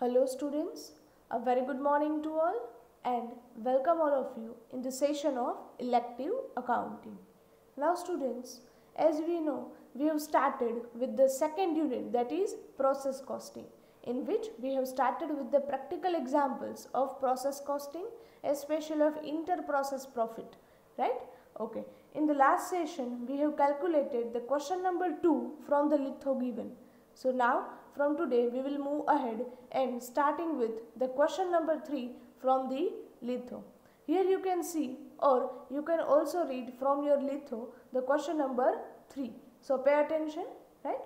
Hello students, a very good morning to all and welcome all of you in the session of elective accounting. Now students, as we know, we have started with the second unit, that is process costing, in which we have started with the practical examples of process costing, especially of inter-process profit, right? Okay, in the last session we have calculated the question number 2 from the litho given. So now from today we will move ahead and starting with the question number 3 from the litho. Here you can see, or you can also read from your litho the question number 3. So pay attention, right?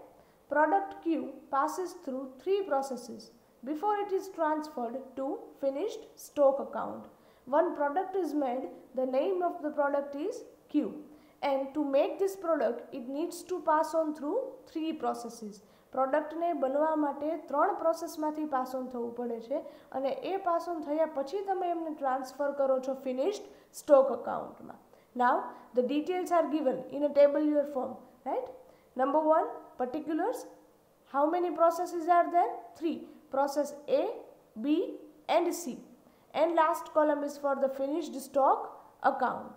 Product Q passes through 3 processes before it is transferred to finished stock account. One product is made, the name of the product is Q, and to make this product it needs to pass on through 3 processes. પ્રોડક્ટને બનવા માટે 3 પ્રોસેસમાંથી pass on થવું પડે છે અને એ pass on થયા પછી તમે એમને ટ્રાન્સફર કરો છો ફિનિશ્ડ સ્ટોક અકાઉન્ટમાં. નાઉ the details R given in a tabular form, right? Number 1, particulars. How many processes are there? 3. Process A, B and C. And last column is for the finished stock account.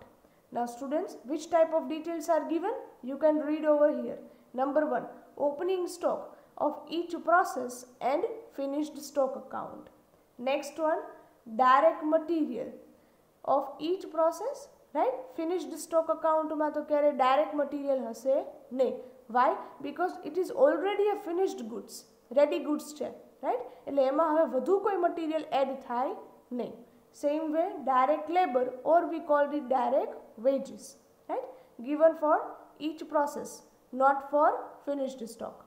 Now students, which type of details are given? You can read over here. Number 1, opening stock of each process and finished stock account. Next one, direct material of each process, right? Finished stock account માં તો ક્યારે direct material હશે નહીં. Why? Because it is already a finished goods, ready goods છે, right? એટલે એમાં હવે વધુ કોઈ material add થાય નહીં. Same way, direct labor, or we call it direct wages, right? Given for each process, not for finished stock.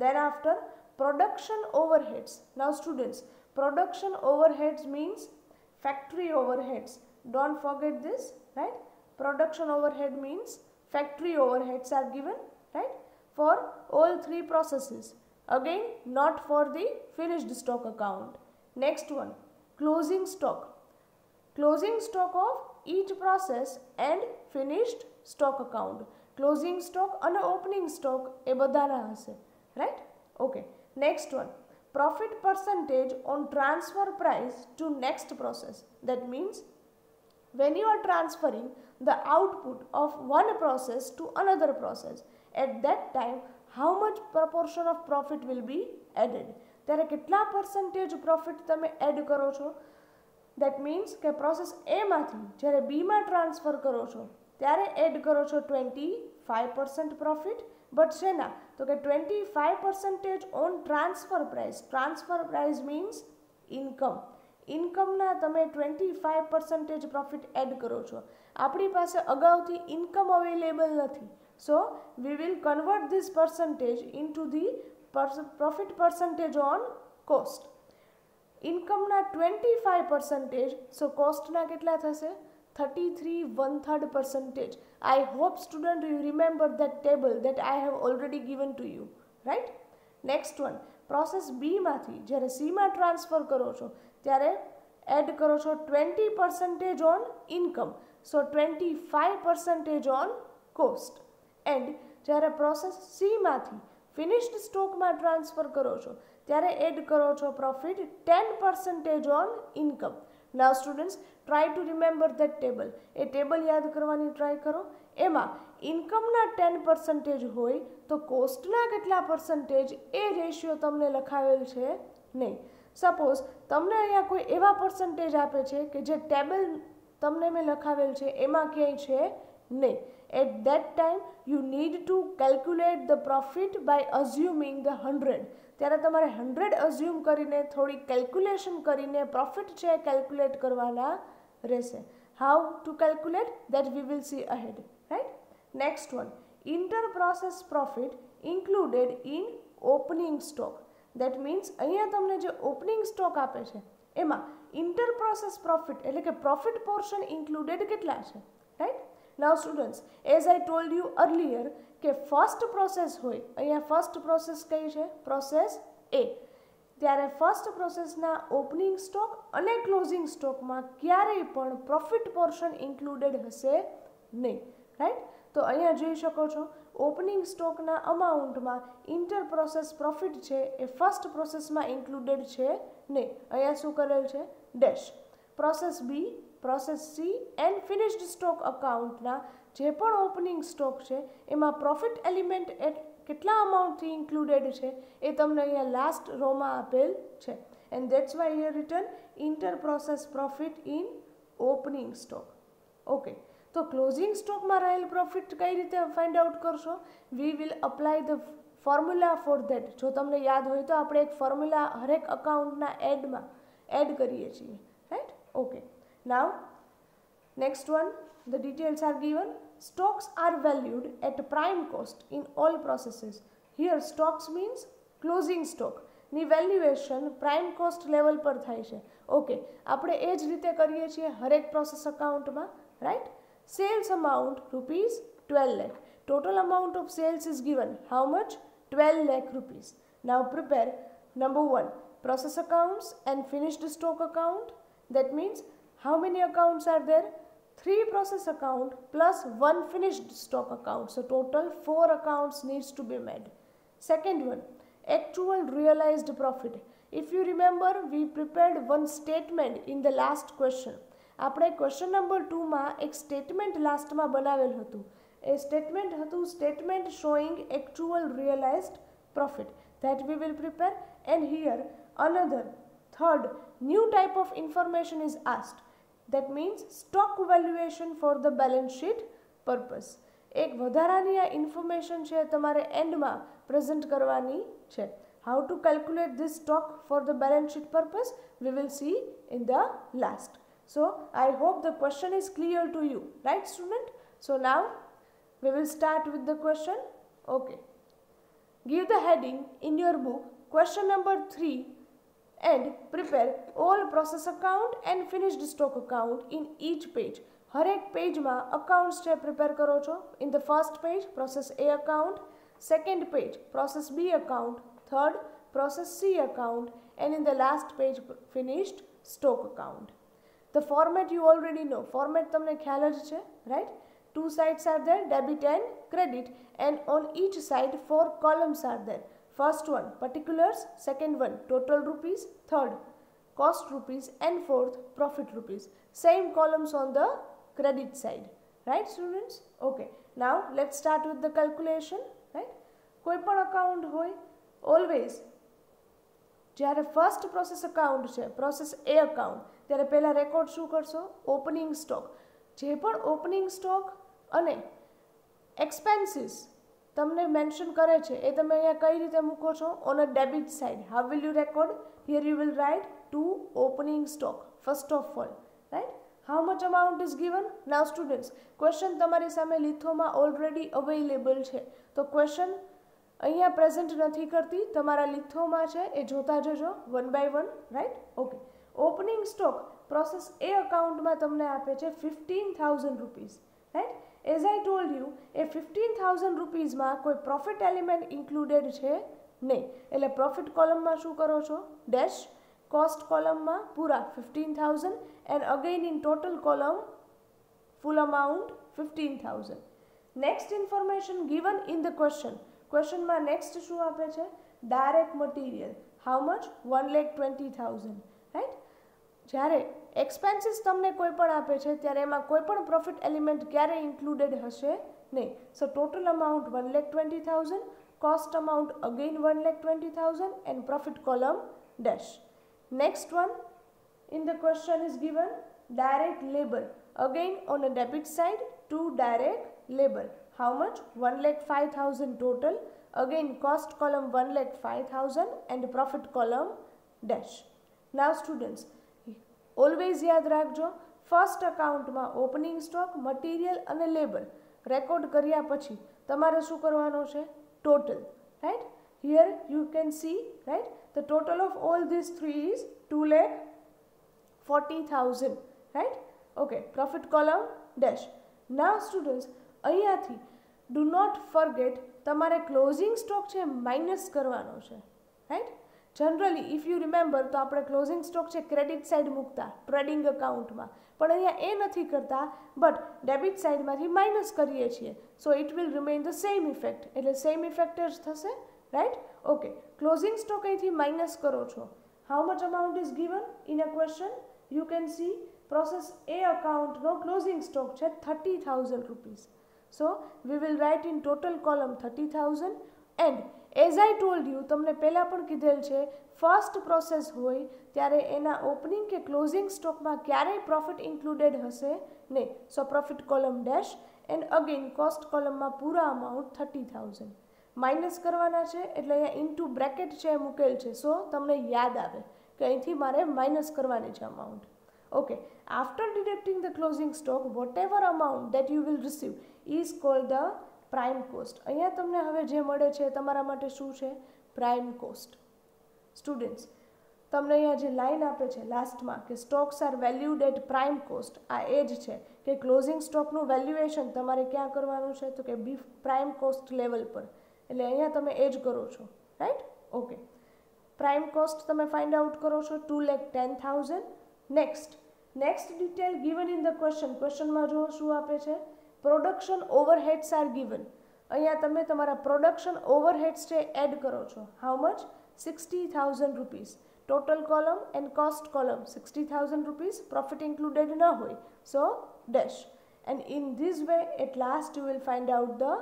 Then after, production overheads. Now students, production overheads means factory overheads. Don't forget this, right? Production overhead means factory overheads are given, right? For all 3 processes. Again, not for the finished stock account. Next one, closing stock. Closing stock of each process and finished stock account. Closing stock and opening stock એ બધાના હશે, right? Okay. Next one, profit percentage on transfer price to next process. That means when you are transferring the output of one process to another process, at that time how much proportion of profit will be added? ત્યારે કેટલા percentage profit તમે add કરો છો? That means કે process A માંથી જ્યારે B માં transfer કરો છો ત્યારે એડ કરો છો 25% પ્રોફિટ, બટ શેના? તો કે 25% on transfer price. Transfer price means income. ઇન્કમના તમે 25% પ્રોફિટ એડ કરો છો. આપણી પાસે અગાઉથી ઇન્કમ અવેલેબલ નથી, so we will convert this percentage into the profit percentage on cost. ઇન્કમના 25%, સો કોસ્ટના કેટલા થશે? 33 1/3%. I hope student you remember that table that I have already given to you, right? Next one, process B માંથી જ્યારે C માં transfer કરો છો ત્યારે એડ કરો છો 20% on income, so 25% on cost. And જ્યારે process C માંથી finished stock માં ટ્રાન્સફર કરો છો ત્યારે એડ કરો છો profit 10% on income. Now students, try to remember that table. A table યાદ કરવાની ટ્રાય કરો. એમાં ઇન્કમના 10% હોય તો કોસ્ટના કેટલા પર્સન્ટેજ એ રેશિયો તમને લખાવેલ છે નહીં. સપોઝ તમને અહીંયા કોઈ એવા પર્સન્ટેજ આપે છે કે જે ટેબલ તમને મેં લખાવેલ છે એમાં ક્યાંય છે નહીં. At that time you need to calculate the profit by assuming the 100. ત્યારે તમારે 100 અઝ્યુમ કરીને થોડી કેલ્ક્યુલેશન કરીને પ્રોફિટ છે કેલ્ક્યુલેટ કરવાના રહેશે. How to calculate that we will see ahead, right? Next one, inter process profit included in opening stock. That means અહીંયા તમને જે ઓપનિંગ સ્ટોક આપે છે એમાં inter process profit એટલે કે પ્રોફિટ પોર્શન ઇન્ક્લુડેડ કેટલા છે, right? Now students, as I told you earlier કે ફર્સ્ટ પ્રોસેસ હોય, અહીંયા ફર્સ્ટ પ્રોસેસ કઈ છે? Process A. ત્યારે ફર્સ્ટ પ્રોસેસના ઓપનિંગ સ્ટોક અને ક્લોઝિંગ સ્ટોકમાં ક્યારેય પણ પ્રોફિટ પોર્શન ઇન્ક્લુડેડ હશે નહીં, રાઈટ? તો અહીંયા જોઈ શકો છો ઓપનિંગ સ્ટોકના અમાઉન્ટમાં ઇન્ટર પ્રોસેસ પ્રોફિટ છે એ ફર્સ્ટ પ્રોસેસમાં ઇન્ક્લુડેડ છે નહીં. અહીંયા શું કરેલ છે? Dash. Process B, process C and finished stock અકાઉન્ટના જે પણ ઓપનિંગ સ્ટોક છે એમાં પ્રોફિટ એલિમેન્ટ કેટલા અમાઉન્ટથી ઇન્ક્લુડેડ છે એ તમને અહીંયા લાસ્ટ રોમાં આપેલ છે. And that's why here return inter process profit in opening stock. Okay, તો ક્લોઝિંગ સ્ટોકમાં રહેલ પ્રોફિટ કઈ રીતે ફાઇન્ડ આઉટ કરશો? વી will apply the formula for that. જો તમને યાદ હોય તો આપણે એક ફોર્મ્યુલા હરેક અકાઉન્ટના એડમાં એડ કરીએ છીએ, right? Okay, now next one, the details R given. Stocks are valued at prime cost in all processes. Here stocks means closing stock. ની વેલ્યુએશન પ્રાઇમ કોસ્ટ લેવલ પર થાય છે. ઓકે, આપણે એ જ રીતે કરીએ છીએ હરેક પ્રોસેસ અકાઉન્ટમાં, right? Sales amount rupees 12 lakh. Total amount of sales is given. How much? 12 lakh rupees. Now prepare number 1, process accounts and finished stock account. That means how many accounts are there? 3 process account plus 1 finished stock account. So total 4 accounts needs to be made. Second one, actual realized profit. If you remember, we prepared one statement in the last question. આપણે question number 2માં એક statement લાસ્ટમાં બનાવેલ હતું. એ statement હતું statement showing actual realized profit. That we will prepare. And here another third new type of information is asked. That means stock valuation for the balance sheet purpose. એક વધારાની આ information છે તમારે એન્ડમાં પ્રેઝન્ટ કરવાની છે. How to calculate this stock for the balance sheet purpose we will see in the last. So I hope the question is clear to you, right student? So now we will start with the question. Okay, give the heading in your book question number 3 and prepare all process account and finished stock account in each page. હરેક પેજમાં accounts છે prepare કરો છો. In the first page process A account, second page process B account, third process C account, and in the last page finished stock account. The format you already know. Format તમને ખ્યાલ જ છે, right? 2 sides are there, debit and credit, and on each side 4 columns are there. First one particulars, second one total rupees, third cost rupees, and fourth profit rupees. Same columns on the credit side, right students? Okay, now let's start with the calculation, right? કોઈ પણ account હોય always જ્યારે first process account છે process એ account ત્યારે પહેલાં record શું કરશો? Opening stock. જે પણ ઓપનિંગ સ્ટોક અને એક્સપેન્સીસ તમને મેન્શન કરે છે એ તમે અહીંયા કઈ રીતે મૂકો છો? On a debit side. How will you record? Here you will write to opening stock first of all, right? How much amount is given? Now students, question તમારી સામે લિથોમાં ઓલરેડી અવેલેબલ છે, તો ક્વેશ્ચન અહીંયા પ્રેઝન્ટ નથી કરતી, તમારા લિથોમાં છે એ જોતા જજો one by one, right? Okay, opening stock process A અકાઉન્ટમાં તમને આપે છે 15,000 rupees, right? As I told you એ 15,000 રૂપીઝમાં કોઈ પ્રોફિટ એલિમેન્ટ ઇન્ક્લુડેડ છે નહીં. એટલે પ્રોફિટ કોલમમાં શું કરો છો? ડેશ. કોસ્ટ કોલમમાં પૂરા 15,000 and again in total column full amount 15,000. Next information given in the question. ક્વેશ્ચનમાં નેક્સ્ટ શું આપે છે? Direct material. How much? 1,20,000, right? જ્યારે એક્સપેન્સીસ તમને કોઈ પણ આપે છે ત્યારે એમાં કોઈ પણ પ્રોફિટ એલિમેન્ટ ક્યારે ઇન્ક્લુડેડ હશે નહીં. સો total amount 1,20,000, cost amount again 1,20,000 and profit column dash. Next one in the question is given direct labor. Again on a debit side 2 direct labor. How much? 1,05,000 total. Again cost column 1,05,000 and profit column dash. Now students, always યાદ રાખજો first અકાઉન્ટમાં opening stock, material અને labour record કર્યા પછી તમારે શું કરવાનો છે? Total, right? Here you can see, right? The total of all these three is 2,40,000, right? Okay, profit column dash. Now students, અહીંયાથી do not forget તમારે ક્લોઝિંગ સ્ટોક છે માઇનસ કરવાનો છે, right? Generally if you remember તો આપણે closing stock છે credit side મૂકતા trading અકાઉન્ટમાં, પણ અહીંયા એ નથી કરતા, બટ ડેબિટ સાઇડમાંથી માઇનસ કરીએ છીએ. So it will remain the same effect, એટલે સેમ ઇફેક્ટ જ થશે, રાઈટ. ઓકે, ક્લોઝિંગ સ્ટોક અહીંથી માઇનસ કરો છો. How much amount is given in a question? You can see process A અકાઉન્ટનો ક્લોઝિંગ સ્ટોક છે 30,000 rupees. So we will write in total column 30,000 and as I told you, તમને પહેલાં પણ કીધેલ છે, first process હોય ત્યારે એના ઓપનિંગ કે ક્લોઝિંગ સ્ટોકમાં ક્યારેય પ્રોફિટ ઇન્ક્લુડેડ હશે નહીં. So profit column dash and again cost કોલમમાં પૂરા અમાઉન્ટ 30,000 માઇનસ કરવાના છે, એટલે અહીંયા ઇન્ટુ બ્રેકેટ છે મૂકેલ છે. સો તમને યાદ આવે કે અહીંથી મારે માઇનસ કરવાની છે amount. Okay, after deducting the closing stock whatever amount that you will receive is called the prime cost. અહીંયા તમને હવે જે મળે છે તમારા માટે શું છે? Prime cost. સ્ટુડન્ટ્સ, તમને અહીંયા જે લાઇન આપે છે લાસ્ટમાં કે stocks are valued at prime cost, આ એ જ છે કે ક્લોઝિંગ સ્ટોકનું વેલ્યુએશન તમારે ક્યાં કરવાનું છે? તો કે પ્રાઇમ કોસ્ટ લેવલ પર. એટલે અહીંયા તમે એ જ કરો છો, રાઈટ. ઓકે, પ્રાઇમ કોસ્ટ તમે ફાઇન્ડ આઉટ કરો છો 2,10,000. Next detail given in the question. ક્વેશ્ચનમાં જો શું આપે છે? Production overheads are given. અહીંયા તમે તમારા પ્રોડક્શન ઓવરહેડ્સ છે એડ કરો છો. How much? 60,000 rupees. Total column and cost column 60,000 rupees. Profit included ન હોય, so dash. And in this way at last you will find out the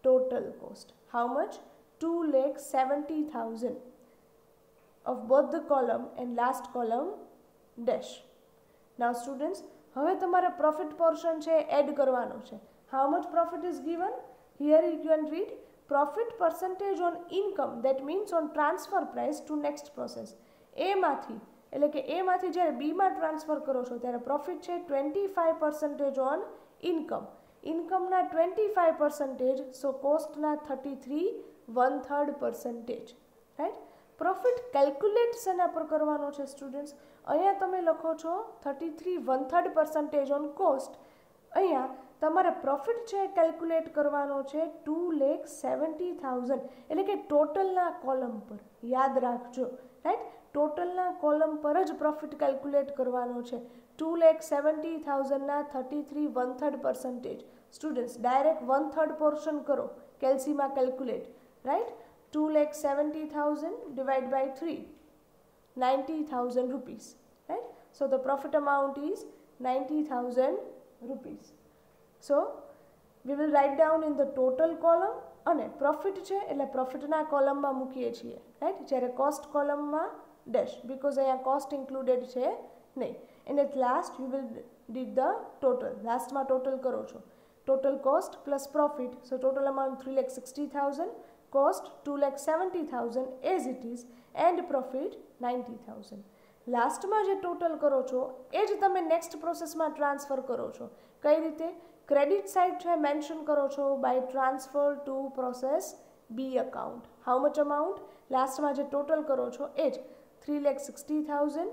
total cost. How much? 2,70,000 of both the column and last column dash. Now students, હવે તમારે profit portion છે add કરવાનો છે. How much profit is given? Here you can read profit percentage on income that means on transfer price two next process. એમાંથી, એટલે કે એમાંથી જ્યારે બીમાં ટ્રાન્સફર કરો છો ત્યારે પ્રોફિટ છે 25% ઓન ઇન્કમ. ઇન્કમના 25%, સો કોસ્ટના 33 રાઈટ. પ્રોફિટ કેલ્ક્યુલેટ શેના પર કરવાનો છે સ્ટુડન્ટ્સ? અહીંયા તમે લખો છો 33 ઓન કોસ્ટ. અહીંયા તમારે પ્રોફિટ છે કેલ્ક્યુલેટ કરવાનો છે 2,70,000, એટલે કે ટોટલના કોલમ પર. યાદ રાખજો, રાઈટ. ટોટલના કોલમ પર જ પ્રોફિટ કેલ્ક્યુલેટ કરવાનો છે. 2,70,000ના 33 સ્ટુડન્ટ્સ ડાયરેક્ટ 1/3 પોર્શન કરો કેલ્સીમાં calculate, right. 2,70,000 divided by 3, 90,000 rupees, right? So the profit amount is 90,000 rupees. So we will write down in the total column અને પ્રોફિટ છે એટલે પ્રોફિટના કોલમમાં મૂકીએ છીએ, રાઈટ. જ્યારે કોસ્ટ કોલમમાં ડેશ, બીકોઝ અહીંયા કોસ્ટ ઇન્ક્લુડેડ છે નહીં. And at last you will did the total. લાસ્ટમાં ટોટલ કરો છો. Total cost plus profit, so total amount 3,60,000, cost 2,70,000 as it is and profit 90,000. લાસ્ટમાં જે ટોટલ કરો છો એ જ તમે નેક્સ્ટ પ્રોસેસમાં ટ્રાન્સફર કરો છો. કઈ રીતે? ક્રેડિટ સાઇડ છે મેન્શન કરો છો by transfer to process B account. How much amount? લાસ્ટમાં જે ટોટલ કરો છો એ જ 3,60,000,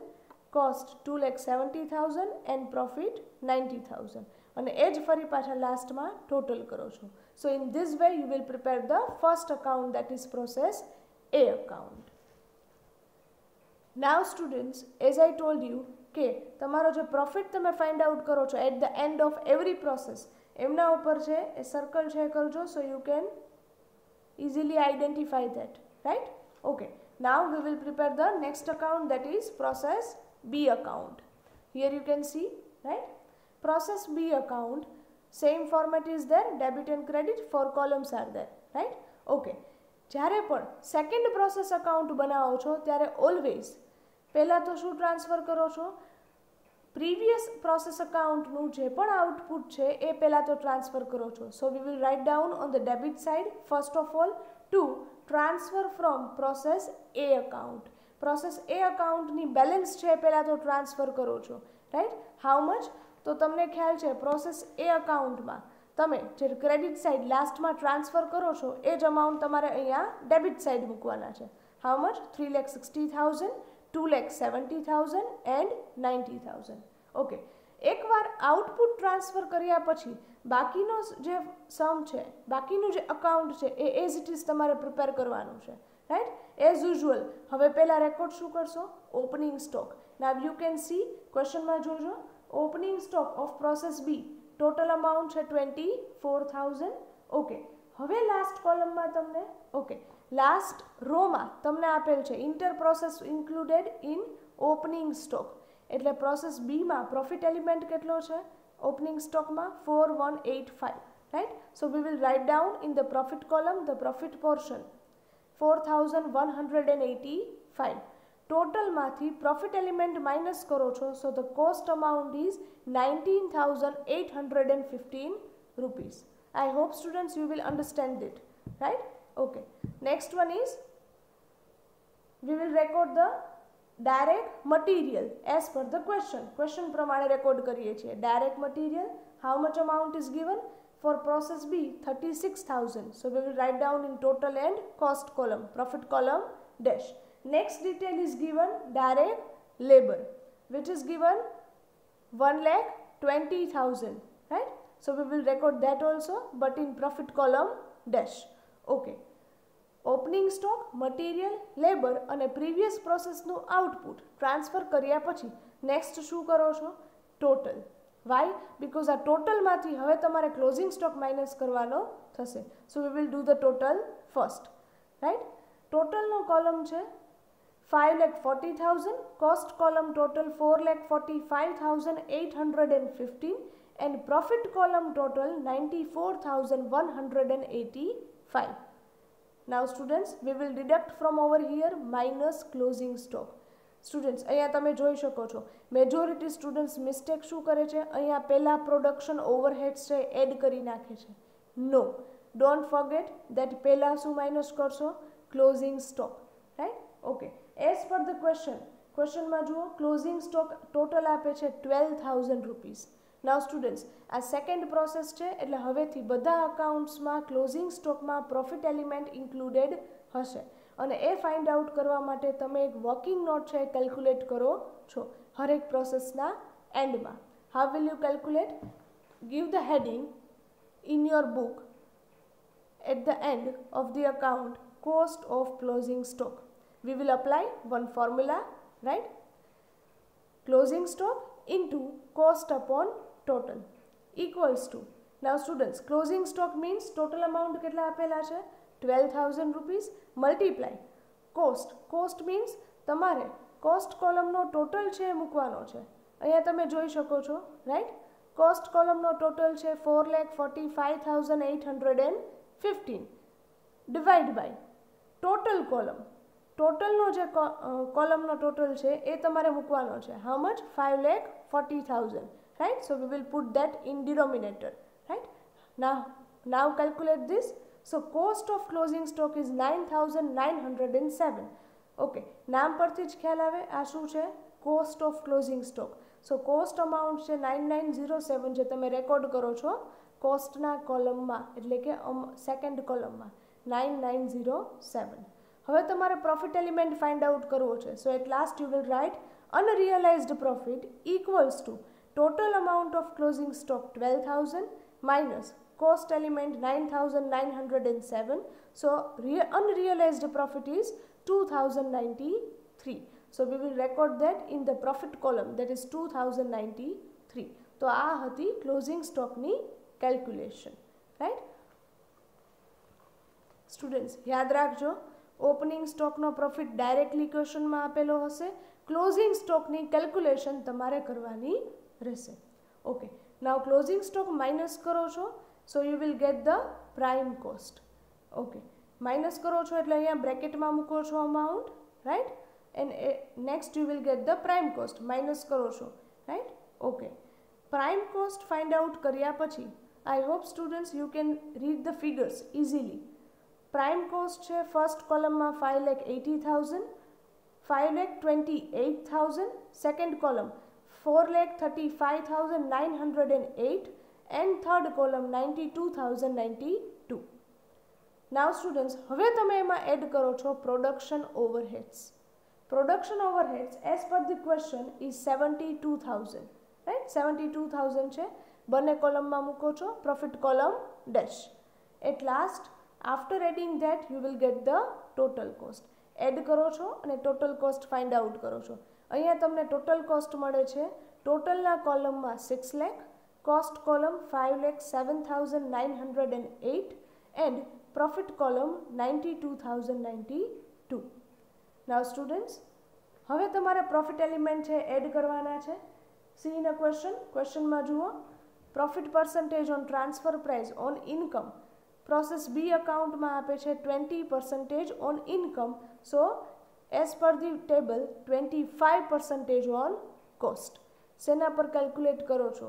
કોસ્ટ 2,70,000 એન્ડ પ્રોફિટ 90,000. અને એ જ ફરી પાછા લાસ્ટમાં ટોટલ કરો છો. So in this way you will prepare the first account, that is process A account. Now students, as I told you કે તમારો જે પ્રોફિટ તમે ફાઇન્ડ આઉટ કરો છો at the end of every process, એમના ઉપર છે એ સર્કલ છે કરજો, so you can easily identify that, right? Okay, now we will prepare the next account, that is process B account. Here you can see, right? Process B account, same format is there, debit and credit, 4 columns are there, right? Okay, જ્યારે પણ second process account બનાવો છો ત્યારે always પહેલાં તો શું transfer કરો છો? પ્રીવિયસ પ્રોસેસ અકાઉન્ટનું જે પણ આઉટપુટ છે એ પહેલાં તો ટ્રાન્સફર કરો છો. So we will write down on the debit side first of all to transfer from process A account. Process A અકાઉન્ટની બેલેન્સ છે એ પહેલાં તો ટ્રાન્સફર કરો છો, રાઈટ. How much? તો તમને ખ્યાલ છે પ્રોસેસ એ અકાઉન્ટમાં તમે જે ક્રેડિટ સાઇડ લાસ્ટમાં ટ્રાન્સફર કરો છો એ જ અમાઉન્ટ તમારે અહીંયા ડેબિટ સાઇડ મૂકવાના છે. How much? 3,60,000, 2,70,000 એન્ડ 90,000. ઓકે, એકવાર આઉટપુટ ટ્રાન્સફર કર્યા પછી બાકીનો જે સમ છે, બાકીનું જે અકાઉન્ટ છે એ એઝ ઇટ ઇઝ તમારે પ્રિપેર કરવાનું છે, રાઈટ. એઝ યુઝ્યુઅલ હવે પહેલાં રેકોર્ડ શું કરશો? Opening stock. Now you can see ક્વેશ્ચનમાં જોજો opening stock of process B total amount છે 24,000. ઓકે, હવે લાસ્ટ કોલમમાં તમને લાસ્ટ રોમાં તમને આપેલ છે inter process included in opening stock, એટલે પ્રોસેસ બીમાં પ્રોફિટ એલિમેન્ટ કેટલો છે ઓપનિંગ સ્ટોકમાં? 4185, right. So we will write down in the profit column the profit portion 4185. ટોટલમાંથી પ્રોફિટ એલિમેન્ટ માઇનસ કરો છો, so the cost amount is 19,815 rupees. I hope students you will understand it, right? Okay, next one is we will record the direct material as per the question પ્રમાણે record કરીએ છીએ. direct material, how much amount is given for process B? 36,000. So we will write down in total and cost column, profit column dash. Next detail is given direct labor, which is given 1,20,000, right? So we will record that also, but in profit column dash. Okay, opening stock, material, labour અને previous પ્રોસેસનું output transfer કર્યા પછી next શું કરો છો? Total. Y? Because આ ટોટલમાંથી હવે તમારે closing stock minus કરવાનો થશે. So we will do the total first, right. ટોટલનો કોલમ છે 5,40,000, cost column total 4,45,815 and profit column total 94,185. Now students, we will deduct from over here minus closing stock. Students, અહીંયા તમે જોઈ શકો છો majority students mistake શું કરે છે? અહીંયા પહેલા પ્રોડક્શન ઓવરહેડ્સ છે એડ કરી નાખે છે. નો, ડોન્ટ ફોરગેટ દેટ પહેલા શું માઇનસ કરશો? Closing stock, right. Okay, as per the ક્વેશ્ચનમાં જુઓ ક્લોઝિંગ સ્ટોક ટોટલ આપે છે 12,000 rupees. નાવ સ્ટુડન્ટ્સ, આ સેકન્ડ પ્રોસેસ છે એટલે હવેથી બધા અકાઉન્ટ્સમાં ક્લોઝિંગ સ્ટોકમાં પ્રોફિટ એલિમેન્ટ ઇન્ક્લુડેડ હશે અને એ ફાઇન્ડ આઉટ કરવા માટે તમે એક વર્કિંગ નોટ છે કેલ્ક્યુલેટ કરો છો હરેક પ્રોસેસના એન્ડમાં. How will you calculate? Give the heading in your book at the end of the account cost of closing stock. We will apply one formula, right. Closing stock into cost upon total equals to, now students closing stock means total amount કેટલા આપેલા છે? 12,000 rupees multiply cost means તમારે cost કોલમનો total છે મૂકવાનો છે. અહીંયા તમે જોઈ શકો છો, રાઈટ. કોસ્ટ કોલમનો ટોટલ છે 4,45,815 ડિવાઈડ બાય ટોટલ કોલમ. ટોટલનો જે કોલમનો ટોટલ છે એ તમારે મૂકવાનો છે. How much? 5,40,000, right? So we will put that in denominator, right? Now calculate this. So cost of closing stock is 9,907. Okay, નામ પરથી જ ખ્યાલ આવે આ શું છે? Cost of closing stock. So cost amount છે 9,907 જે તમે રેકોર્ડ કરો છો કોસ્ટના કોલમમાં, એટલે કે સેકન્ડ કોલમમાં 9,907. હવે તમારે પ્રોફિટ એલિમેન્ટ ફાઇન્ડ આઉટ કરવો છે. So at last you will write unrealized profit equals to total amount of closing stock 12,000 minus cost element 9,907. So unrealized profit is 2,093. So we will record that in the profit column, that is 2,093. તો આ હતી closing સ્ટોકની calculation, right. Students યાદ રાખજો opening સ્ટોકનો profit directly ક્વેશ્ચનમાં આપેલો હશે, closing સ્ટોકની calculation તમારે કરવાની રહેશે. ઓકે, નાવ ક્લોઝિંગ સ્ટોક માઇનસ કરો છો, so you will get the prime cost. Okay, minus કરો છો એટલે અહીંયા બ્રેકેટમાં મૂકો છો amount, right, and next you will get the prime cost. Minus કરો છો, right. Okay, prime cost find out કર્યા પછી I hope students you can read the figures easily. Prime cost છે ફર્સ્ટ કોલમમાં 5,80,000, 5,28,000, second column 4,35,908 and third column 92,092. Now students, હવે તમે એમાં add કરો છો production overheads. Production overheads as per the question is 72,000, right? 72,000 છે, બંને કોલમમાં મૂકો છો, profit column dash. At last, after adding that you will get the total cost. Add કરો છો અને ટોટલ કોસ્ટ ફાઇન્ડ આઉટ કરો છો. અહીંયા તમને ટોટલ કોસ્ટ મળે છે. ટોટલના કોલમમાં 6 lakh, cost column 5,07,908 and profit column 92,092. Now students, હવે તમારે પ્રોફિટ એલિમેન્ટ છે એડ કરવાના છે. સી ઇન અ ક્વેશ્ચનમાં જુઓ, profit percentage on transfer price on income. Process B અકાઉન્ટમાં આપે છે 20% on income. So as per the table 25% on cost. શેના પર કેલ્ક્યુલેટ કરો છો?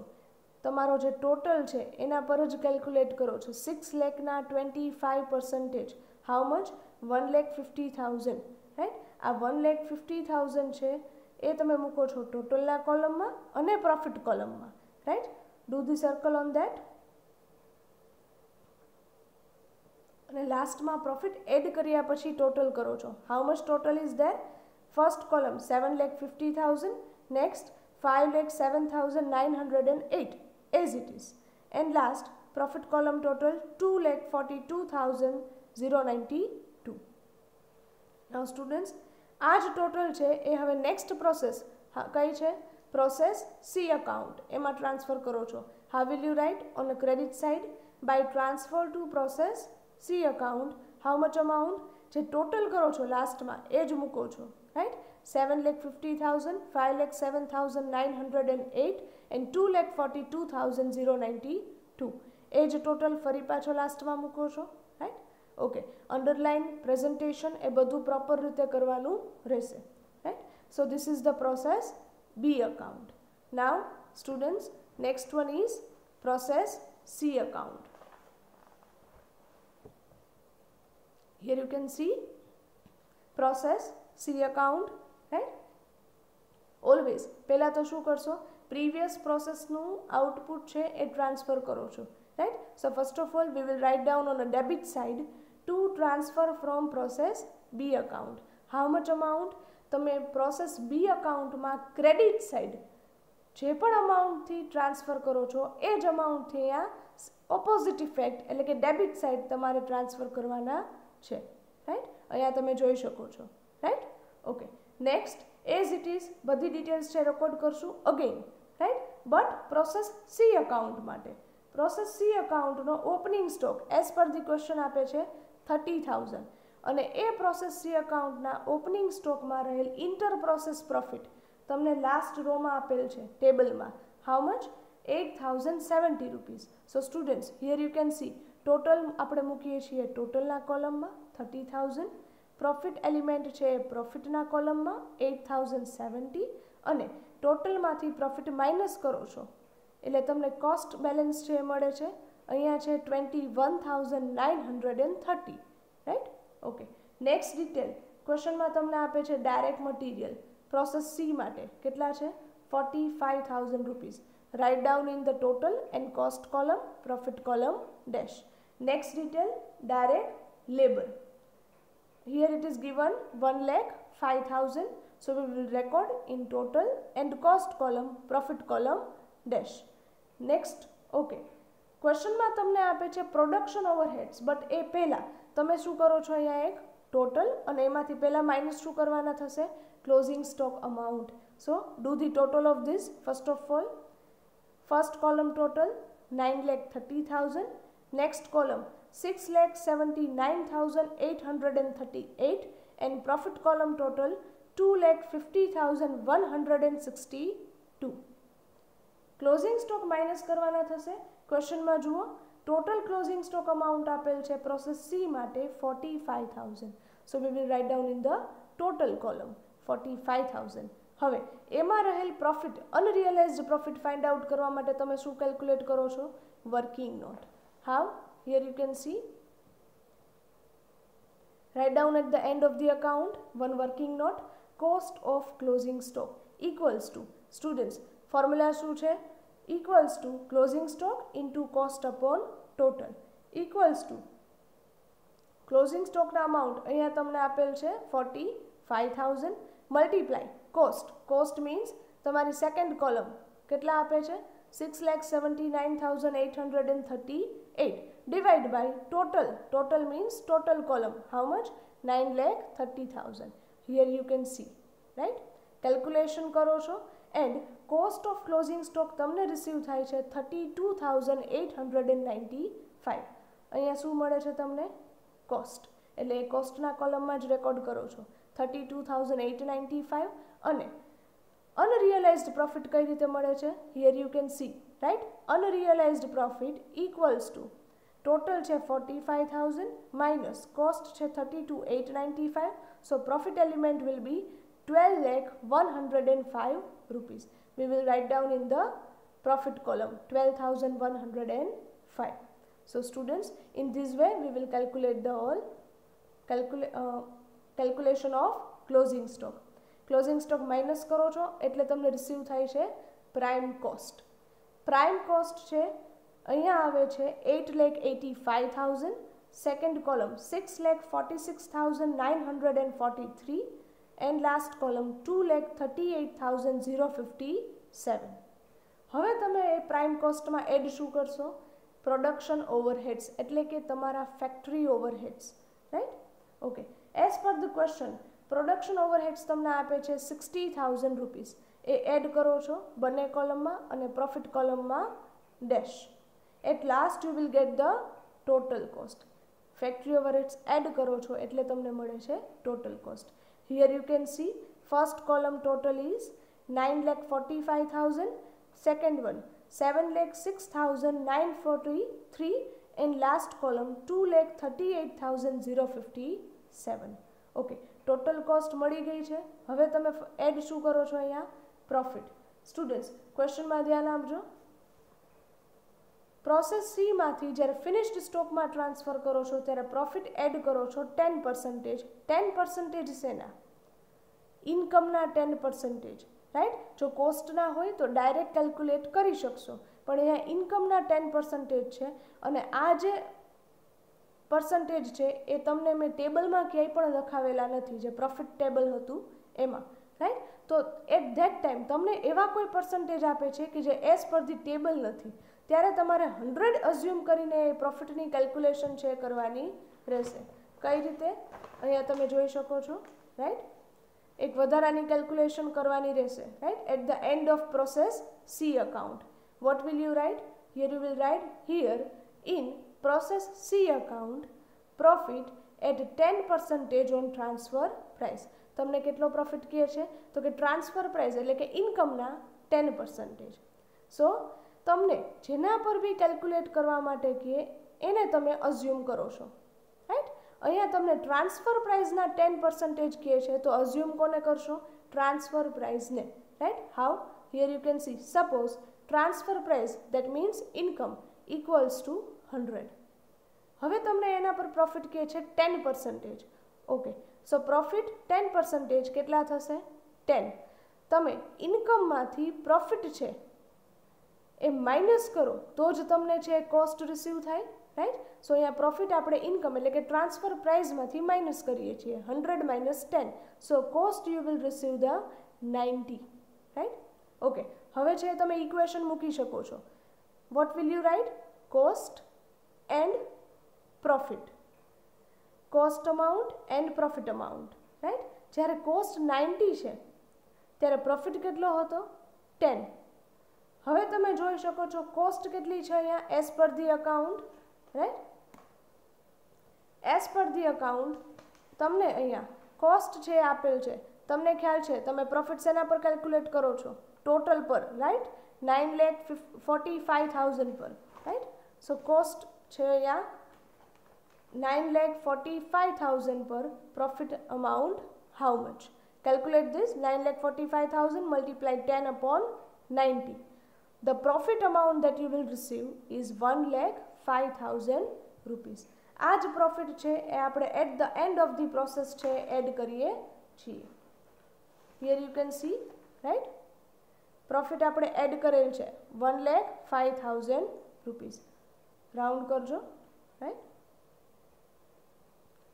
તમારો જે ટોટલ છે એના પર જ કેલ્ક્યુલેટ કરો છો. 6 લાખના 25%, હાઉ મચ? 1,50,000. રાઈટ, આ 1,50,000 છે એ તમે મૂકો છો ટોટલના કોલમમાં અને પ્રોફિટ કોલમમાં. Right, do the circle on that. અને લાસ્ટમાં પ્રોફિટ એડ કર્યા પછી ટોટલ કરો છો. How much total is there? First column 7,50,000, next 5,07,908 as it is, and last profit column total 2,42,092. Now students, આ જ ટોટલ છે એ હવે નેક્સ્ટ પ્રોસેસ કઈ છે? પ્રોસેસ સી અકાઉન્ટ, એમાં ટ્રાન્સફર કરો છો. How will you write on a credit side? By transfer to process C account. How much amount? જે ટોટલ કરો છો લાસ્ટમાં એ જ મૂકો છો. Right, 7,50,000, 5,07,908 and 2,42,092. એ જ ટોટલ ફરી પાછો લાસ્ટમાં મૂકો છો. Right, okay. અંડરલાઇન, પ્રેઝન્ટેશન એ બધું પ્રોપર રીતે કરવાનું રહેશે. Right, so this is the process B account. Now students, next one is process C account. Here you can see process C account, right? Always પહેલા તો શું કરશો? પ્રીવિયસ પ્રોસેસનું આઉટપુટ છે એ ટ્રાન્સફર કરો છો. Right, so first of all we will write down on a debit side to transfer from process B account. How much amount? તમે process B અકાઉન્ટમાં credit side જે પણ અમાઉન્ટથી ટ્રાન્સફર કરો છો એ જ અમાઉન્ટથી અહીંયા ઓપોઝિટ ઇફેક્ટ એટલે કે ડેબિટ સાઇડ તમારે ટ્રાન્સફર કરવાના છે. રાઈટ, અહીંયા તમે જોઈ શકો છો. Right, okay. Next as it is બધી ડિટેલ્સ છે રેકોર્ડ કરશું again. Right, but process C account માટે પ્રોસેસ સી અકાઉન્ટનો opening stock as per the question આપે છે 30,000 અને એ પ્રોસેસ સી અકાઉન્ટના ઓપનિંગ સ્ટોકમાં રહેલ ઇન્ટર પ્રોસેસ પ્રોફિટ તમને લાસ્ટ રોમાં આપેલ છે ટેબલમાં. How much? 8,070 rupees. So students, here you can see total આપણે મૂકીએ છીએ ટોટલના કોલમમાં 30,000, પ્રોફિટ એલિમેન્ટ છે પ્રોફિટના કોલમમાં 8,070 અને ટોટલમાંથી પ્રોફિટ માઇનસ કરો છો એટલે તમને કોસ્ટ બેલેન્સ છે એ મળે છે. અહીંયા છે 21,930. Right, okay. નેક્સ્ટ ડિટેલ ક્વેશ્ચનમાં તમને આપે છે ડાયરેક્ટ મટીરિયલ પ્રોસેસ સી માટે કેટલા છે? 45,000 rupees. Right down in the total and cost column, profit column dash. Next detail, direct labor. Here it is given 1,05,000. So we will record in total and cost column, profit column dash. Next, okay. ક્વેશ્ચનમાં તમને આપે છે production overheads, but એ પહેલાં તમે શું કરો છો? અહીંયા એક ટોટલ અને એમાંથી પહેલાં માઇનસ શું કરવાના થશે? Closing stock amount. So do the total of this first of all. First column total 9,30,000. Next column 6,79,838 and profit column total 2,50,162. Closing stock minus કરવાના થશે. ક્વેશ્ચનમાં જુઓ ટોટલ ક્લોઝિંગ સ્ટોક અમાઉન્ટ આપેલ છે પ્રોસેસ સી માટે 45,000. So we will write down in the total column 45,000. હવે એમાં રહેલ profit unrealized profit find out કરવા માટે તમે શું કેલ્ક્યુલેટ કરો છો? Working note. How? Here you can see. Write down at the end of the account one working note. Cost of closing stock equals to, students, formula શું છે? Equals to closing stock into cost upon total equals to closing stock ના amount અહીંયા તમને આપેલ છે 45,000 multiply cost means તમારી second column કેટલા આપે છે? 6,79,838 divide by total means total column how much? 9,30,000. Here you can see, right? Calculation કરો છો and cost of closing stock તમને રિસીવ થાય છે 32,895. અહીંયા શું મળે છે તમને? કોસ્ટ. એટલે એ કોસ્ટના કોલમમાં જ રેકોર્ડ કરો છો 32,895. અને અનરિયલાઇઝડ પ્રોફિટ કઈ રીતે મળે છે? Here you can see, right? Unrealized profit equals to total છે 45,000 માઇનસ કોસ્ટ છે 32,895. So profit element will be 12,105 rupees. We will write down in the profit column 12,105. So students, in this way we will calculate the all calculation of closing stock. Closing stock minus કરો છો એટલે તમને receive થાય છે prime cost. Prime cost છે અહીંયા આવે છે 8,85,000. Second column 6,46,943 and last column 2,38,057. હવે તમે એ પ્રાઇમ કોસ્ટમાં એડ શું કરશો? પ્રોડક્શન ઓવરહેડ્સ એટલે કે તમારા factory overheads, right? Okay, as per the question production overheads તમને આપે છે 60,000 રૂપીસ. એ એડ કરો છો બંને કોલમમાં અને પ્રોફિટ કોલમમાં dash. At last you will get the total cost. Factory overheads add કરો છો એટલે તમને મળે છે total cost. Here you can see first column total is 9,45,000, second one 7,06,943 and last column 2,38,057. Okay, total cost મળી ગઈ છે. હવે તમે એડ શું કરો છો અહીંયા? પ્રોફિટ. સ્ટુડન્ટ્સ, ક્વેશ્ચનમાં ધ્યાન આપજો. પ્રોસેસ સી માંથી જ્યારે ફિનિશ્ડ સ્ટોકમાં ટ્રાન્સફર કરો છો ત્યારે પ્રોફિટ એડ કરો છો 10%. 10% શેના? ઇન્કમના 10%, રાઈટ? જો કોસ્ટના હોય તો ડાયરેક્ટ કેલ્ક્યુલેટ કરી શકશો, પણ અહીંયા ઇન્કમના 10% છે અને આ જે પર્સન્ટેજ છે એ તમને મેં ટેબલમાં ક્યાંય પણ લખાવેલા નથી, જે પ્રોફિટ ટેબલ હતું એમાં, રાઈટ? તો એટ ધેટ ટાઈમ તમને એવા કોઈ પર્સન્ટેજ આપે છે કે જે એઝ પર ધી ટેબલ નથી, ત્યારે તમારે 100 અઝ્યુમ કરીને એ પ્રોફિટની કેલ્ક્યુલેશન છે કરવાની રહેશે. કઈ રીતે? અહીંયા તમે જોઈ શકો છો, રાઈટ? એક વધારાની કેલ્ક્યુલેશન કરવાની રહેશે, right? At the end of process C account what will you write? Here you will write here in process C account profit at 10% on transfer price. તમને કેટલો પ્રોફિટ કહે છે? તો કે ટ્રાન્સફર પ્રાઇસ એટલે કે ઇન્કમના 10%. સો તમને જેના પર બી કેલ્ક્યુલેટ કરવા માટે કહે એને તમે અઝ્યુમ કરો છો, રાઈટ? અહીંયા તમને ટ્રાન્સફર પ્રાઇસના 10% કહે છે તો અઝ્યુમ કોને કરશો? ટ્રાન્સફર પ્રાઇસને, right? How? Here you can see suppose transfer price that means income equals to 100. હવે તમને એના પર પ્રોફિટ કહે છે 10%. ઓકે, સો પ્રોફિટ 10% કેટલા થશે? 10. તમે ઇન્કમમાંથી પ્રોફિટ છે એ માઇનસ કરો તો જ તમને છે કોસ્ટ રિસીવ થાય, રાઈટ? સો અહીંયા પ્રોફિટ આપણે ઇન્કમ એટલે કે ટ્રાન્સફર પ્રાઇસમાંથી માઇનસ કરીએ છીએ 100 minus 10. So cost you will receive the 90, right? Okay, હવે છે તમે ઇક્વેશન મૂકી શકો છો. Vote will you right? Cost and profit, cost amount and profit amount, right? જ્યારે કોસ્ટ 90 છે ત્યારે પ્રોફિટ કેટલો હતો? 10. હવે તમે જોઈ શકો છો કોસ્ટ કેટલી છે અહીંયા as per the account, right? As per the account તમને અહીંયા કોસ્ટ છે આપેલ છે, તમને ખ્યાલ છે તમે પ્રોફિટ શેના પર કેલ્ક્યુલેટ કરો છો? ટોટલ પર, રાઈટ? 9,45,000 પર, રાઈટ? સો કોસ્ટ છે અહીંયા 9,45,000 પર. Profit amount how much? Calculate this. 9,45,000 multiplied 10 upon 90. The profit amount that you will receive is 1,05,000 rupees. આ જ પ્રોફિટ છે એ આપણે at the end of the process છે એડ કરીએ છીએ. Here you can see, right? Profit આપણે add કરેલ છે 1,05,000 રૂપીસ. રાઉન્ડ કરજો, રાઈટ?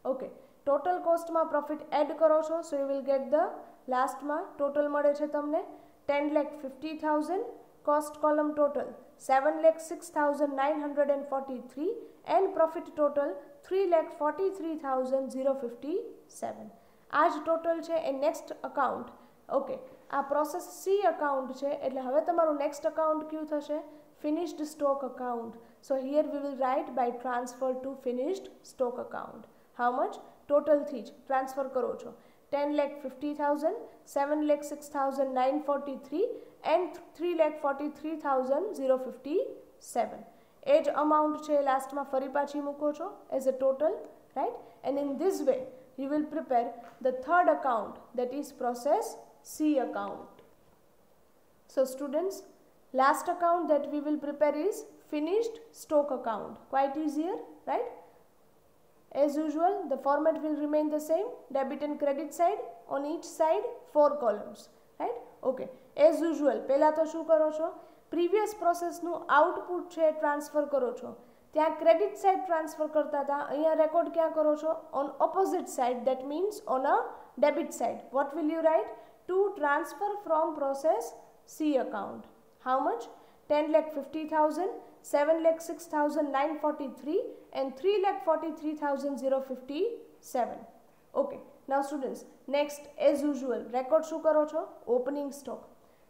ઓકે, ટોટલ કોસ્ટમાં પ્રોફિટ એડ કરો છો so you will get the લાસ્ટમાં ટોટલ મળે છે તમને 10,50,000 cost column total 7,06,943 and profit total 3,43,057. આ જ ટોટલ છે એ નેક્સ્ટ અકાઉન્ટ. ઓકે, આ પ્રોસેસ સી અકાઉન્ટ છે એટલે હવે તમારું નેક્સ્ટ અકાઉન્ટ કયું થશે? Finished stock account. So here we will write by transfer to finished stock account. How much? ટોટલથી જ ટ્રાન્સફર કરો છો 10,50,000, 7,06,943 and 3,43,057. એ જ અમાઉન્ટ છે લાસ્ટમાં ફરી પાછી મૂકો છો as a total, right? And in this way you will prepare the third account, that is process C account. So students, last account that we will prepare is finished stock account. Quite easier, right? As usual, the format will remain the same. Debit and credit side, on each side 4 columns, right? Okay, as usual, પહેલા તો શું કરો છો? Previous process નું output છે transfer કરો છો. ત્યાં ક્રેડિટ સાઇડ ટ્રાન્સફર કરતા હતા, અહીંયા રેકોર્ડ ક્યાં કરો છો? On opposite side, that means on a debit side. What will you write? To transfer from process C account. How much? 10,50,000, 7,06,943 and 3,43,057. Okay, now students, next as usual record શું કરો છો? Opening stock.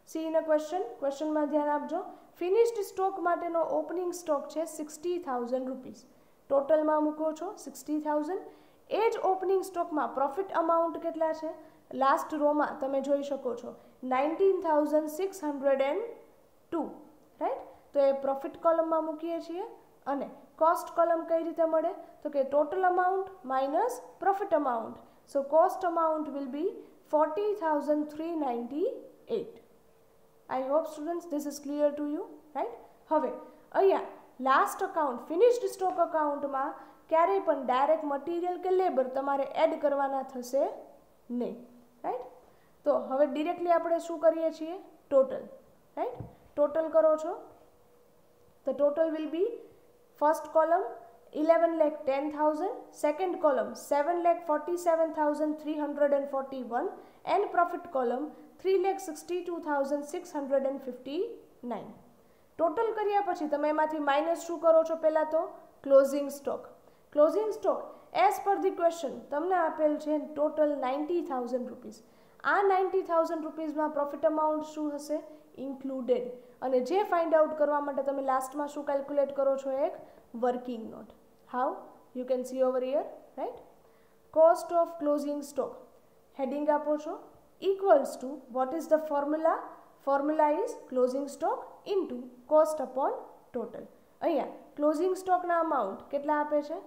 See in a ક્વેશ્ચનમાં ધ્યાન આપજો. Finished stock માટેનો opening stock છે 60,000 rupees. ટોટલમાં મૂકો છો 60,000. એ જ ઓપનિંગ સ્ટોકમાં પ્રોફિટ અમાઉન્ટ કેટલા છે? લાસ્ટ રોમાં તમે જોઈ શકો છો 19,602, રાઈટ? તો એ પ્રોફિટ કોલમમાં મૂકીએ છીએ. અને કોસ્ટ કોલમ કઈ રીતે મળે? તો કે total amount minus profit amount. So cost amount will be 40,398. I hope students this is clear to you, right? હવે અહીંયા લાસ્ટ અકાઉન્ટ ફિનિશ્ડ સ્ટોક અકાઉન્ટમાં ક્યારેય પણ ડાયરેક્ટ મટીરિયલ કે લેબર તમારે એડ કરવાના થશે નહીં, રાઈટ? તો હવે ડિરેક્ટલી આપણે શું કરીએ છીએ? Total, right? ટોટલ કરો છો તો total will be first column 11,10,000, second column 7,47,341 and profit column 3,62,659. Total કર્યા પછી તમે એમાંથી માઇનસ શું કરો છો? પહેલાં તો closing stock. Closing stock as per the question તમને આપેલ છે ટોટલ 90,000 રૂપીસ. આ 90,000 રૂપીસમાં પ્રોફિટ અમાઉન્ટ શું હશે? ઇન્ક્લુડેડ. અને જે ફાઇન્ડ આઉટ કરવા માટે તમે લાસ્ટમાં શું કેલ્ક્યુલેટ કરો છો? એક working note. How? You can see over here, right? Cost of closing stock. Heading આપો છો equals to what is the formula? Formula is closing stock into cost upon total. અહીંયા closing stock ના amount કેટલા આપે છે?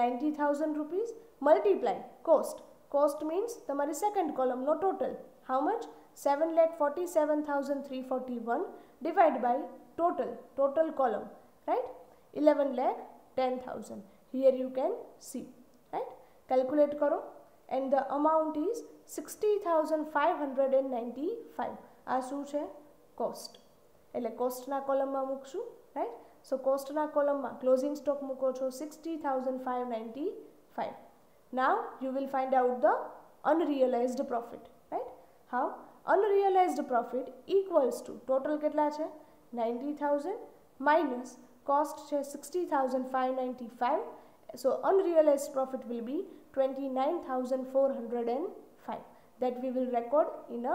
90,000 rupees multiply cost. Cost means તમારી second column no total. How much? 7,47,341 divided by total column, right? 11,10,000. Here you can see, right? Calculate karo and the amount is 60,595. આ શું છે? Cost. એટલે કોસ્ટના કોલમમાં મૂકશું, રાઈટ? સો કોસ્ટના કોલમમાં ક્લોઝિંગ સ્ટોક મૂકો છો 60,595. Now you will find out the unrealized profit, right? How? Unrealized profit equals to total કેટલા છે? 90,000 minus cost છે 60,595. So unrealized profit will be 29,405. That we will record in a